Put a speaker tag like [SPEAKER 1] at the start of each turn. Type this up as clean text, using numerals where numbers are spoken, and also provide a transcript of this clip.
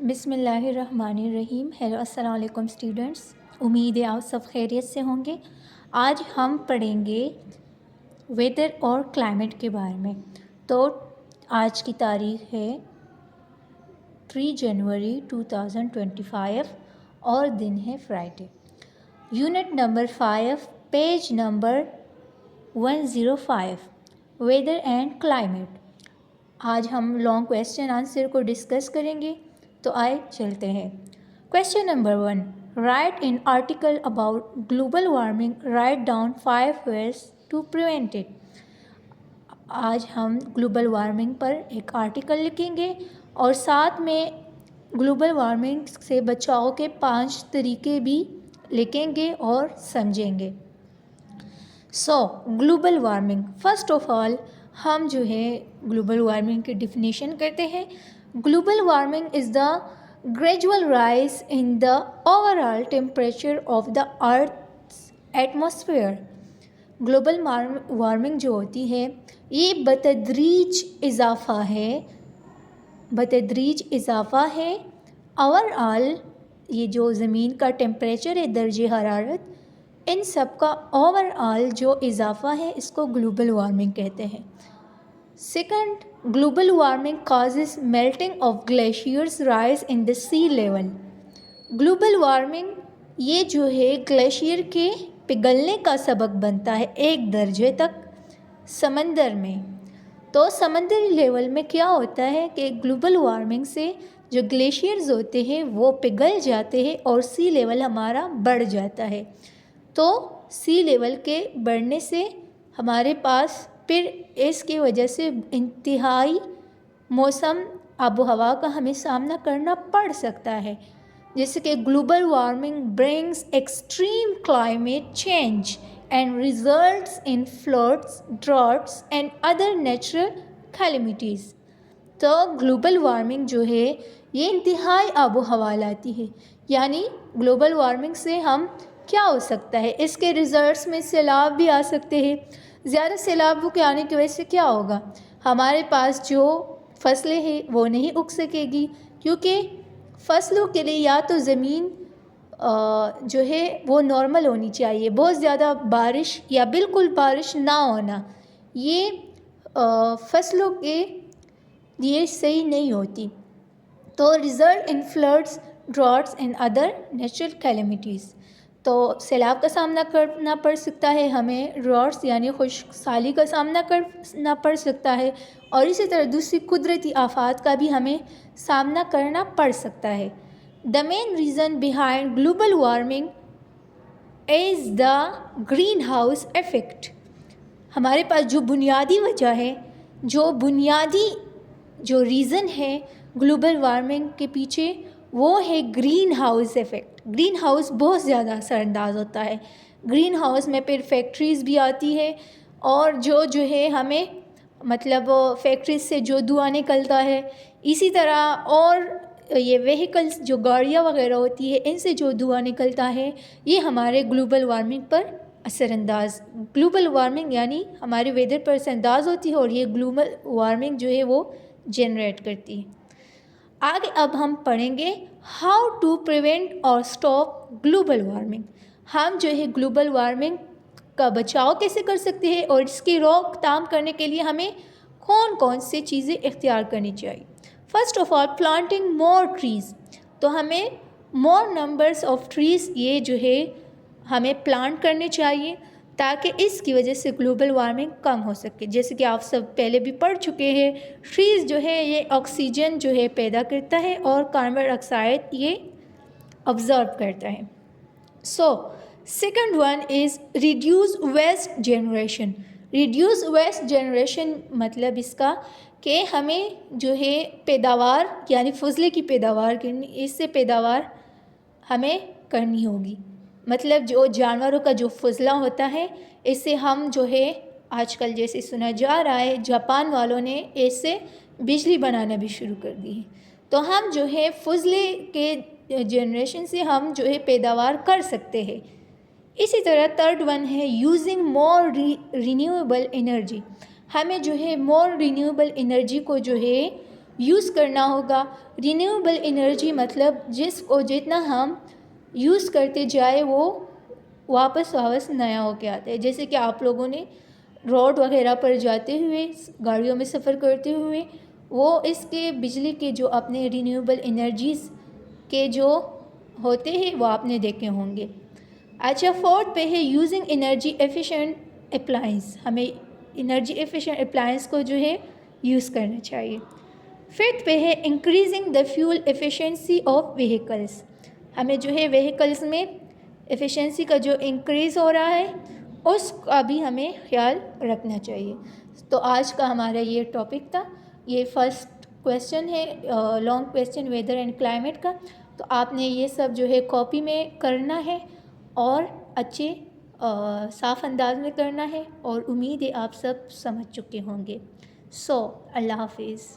[SPEAKER 1] بسم اللہ الرحمن الرحیم۔ ہیلو، السلام علیکم اسٹوڈنٹس، امید ہے آپ سب خیریت سے ہوں گے۔ آج ہم پڑھیں گے ویدر اور کلائمیٹ کے بارے میں۔ تو آج کی تاریخ ہے 3 جنوری 2025 اور دن ہے Friday. Unit number 5، page number 105، weather and climate. آج ہم لانگ کویسچن آنسر کو ڈسکس کریں گے، تو آئے چلتے ہیں۔ Question number 1، write an article about global warming, write down 5 ways to prevent it. آج ہم گلوبل وارمنگ پر ایک آرٹیکل لکھیں گے اور ساتھ میں گلوبل وارمنگ سے بچاؤ کے 5 طریقے بھی لکھیں گے اور سمجھیں گے۔ Global warming, first of all ہم جو ہے گلوبل وارمنگ کی ڈیفینیشن کرتے ہیں۔ Global warming is the gradual rise in the over all temperature of the earths atmosphere. Global warming جو ہوتی ہے یہ بتدریج اضافہ ہے اوور آل، یہ جو زمین کا ٹیمپریچر ہے، درجہ حرارت، ان سب کا اوور آل جو اضافہ ہے اس کو گلوبل وارمنگ کہتے ہیں۔ Second, global warming causes melting of glaciers rise in the sea level. Global warming یہ جو ہے گلیشیئر کے پگھلنے کا سبب بنتا ہے 1 درجے تک سمندر میں۔ تو سمندری لیول میں کیا ہوتا ہے کہ گلوبل وارمنگ سے جو گلیشیئرز ہوتے ہیں وہ پگھل جاتے ہیں اور سی لیول ہمارا بڑھ جاتا ہے۔ تو سی لیول کے بڑھنے سے ہمارے پاس پھر اس کی وجہ سے انتہائی موسم آب و ہوا کا ہمیں سامنا کرنا پڑ سکتا ہے، جیسے کہ global warming brings extreme climate change and results in floods, droughts and other natural calamities. تو گلوبل وارمنگ جو ہے یہ انتہائی آب و ہوا لاتی ہے، یعنی گلوبل وارمنگ سے ہم کیا ہو سکتا ہے، اس کے ریزلٹس میں سیلاب بھی آ سکتے ہیں۔ زیادہ سیلابوں کے آنے کی وجہ سے کیا ہوگا، ہمارے پاس جو فصلیں ہیں وہ نہیں اگ سکے گی، کیونکہ فصلوں کے لیے یا تو زمین جو ہے وہ نارمل ہونی چاہیے، بہت زیادہ بارش یا بالکل بارش نہ ہونا، یہ فصلوں کے لیے صحیح نہیں ہوتی۔ تو result in floods, droughts and other natural calamities. تو سیلاب کا سامنا کرنا پڑ سکتا ہے ہمیں، ڈراٹس یعنی خشک سالی کا سامنا کرنا پڑ سکتا ہے، اور اسی طرح دوسری قدرتی آفات کا بھی ہمیں سامنا کرنا پڑ سکتا ہے۔ The main reason behind global warming is the greenhouse effect. ہمارے پاس جو بنیادی وجہ ہے، جو ریزن ہے گلوبل وارمنگ کے پیچھے، وہ ہے greenhouse effect. Greenhouse بہت زیادہ اثر انداز ہوتا ہے۔ گرین ہاؤس میں پھر فیکٹریز بھی آتی ہے، اور جو ہے ہمیں مطلب فیکٹریز سے جو دھواں نکلتا ہے، اسی طرح اور یہ وہیکلز جو گاڑیاں وغیرہ ہوتی ہے ان سے جو دھواں نکلتا ہے، یہ ہمارے گلوبل وارمنگ پر اثر انداز، گلوبل وارمنگ یعنی ہمارے ویدر پر اثر انداز ہوتی ہے، اور یہ گلوبل وارمنگ جو ہے وہ جنریٹ کرتی ہے۔ آگے اب ہم پڑھیں گے ہاؤ ٹو پریونٹ اور اسٹاپ گلوبل وارمنگ۔ ہم جو ہے گلوبل وارمنگ کا بچاؤ کیسے کر سکتے ہیں، اور اس کی روک تھام کرنے کے لیے ہمیں کون کون سی چیزیں اختیار کرنی چاہیے۔ First of all planting more trees. تو ہمیں مور نمبرس آف ٹریز یہ جو ہے ہمیں پلانٹ کرنے چاہیے، تاکہ اس کی وجہ سے گلوبل وارمنگ کم ہو سکے۔ جیسے کہ آپ سب پہلے بھی پڑھ چکے ہیں، ٹریز جو ہے یہ آکسیجن جو ہے پیدا کرتا ہے اور کاربن ڈائی آکسائڈ یہ ابزرو کرتا ہے۔ Second one is reduce waste generation. Reduce waste generation مطلب اس کا کہ ہمیں جو ہے پیداوار یعنی فضلے کی پیداوار کرنی، اس سے پیداوار ہمیں کرنی ہوگی۔ مطلب جو جانوروں کا جو فضلہ ہوتا ہے، اس سے ہم جو ہے آج کل جیسے سنا جا رہا ہے جاپان والوں نے اس سے بجلی بنانا بھی شروع کر دی ہے۔ تو ہم جو ہے فضلے کے جنریشن سے ہم جو ہے پیداوار کر سکتے ہیں۔ اسی طرح تھرڈ ون ہے یوزنگ مور رینیویبل انرجی۔ ہمیں جو ہے مور رینیویبل انرجی کو جو ہے یوز کرنا ہوگا. رینیوبل انرجی مطلب جس کو جتنا ہم یوز کرتے جائے وہ واپس نیا ہو کے آتا ہے. جیسے کہ آپ لوگوں نے روڈ وغیرہ پر جاتے ہوئے, گاڑیوں میں سفر کرتے ہوئے, وہ اس کے بجلی کے جو اپنے رینیوبل انرجیز کے جو ہوتے ہیں وہ آپ نے دیکھے ہوں گے. اچھا, 4 پہ ہے یوزنگ انرجی ایفیشینٹ اپلائنس. ہمیں انرجی ایفیشینٹ اپلائنس کو جو ہے یوز کرنا چاہیے. 5 پہ ہے increasing the fuel efficiency of vehicles. ہمیں جو ہے وہیکلس میں ایفیشنسی کا جو انکریز ہو رہا ہے اس کا بھی ہمیں خیال رکھنا چاہیے. تو آج کا ہمارا یہ ٹاپک تھا. یہ فرسٹ کویسچن ہے long question weather and climate کا. تو آپ نے یہ سب جو ہے کاپی میں کرنا ہے اور اچھے صاف انداز میں کرنا ہے, اور امید ہے آپ سب سمجھ چکے ہوں گے. اللہ حافظ.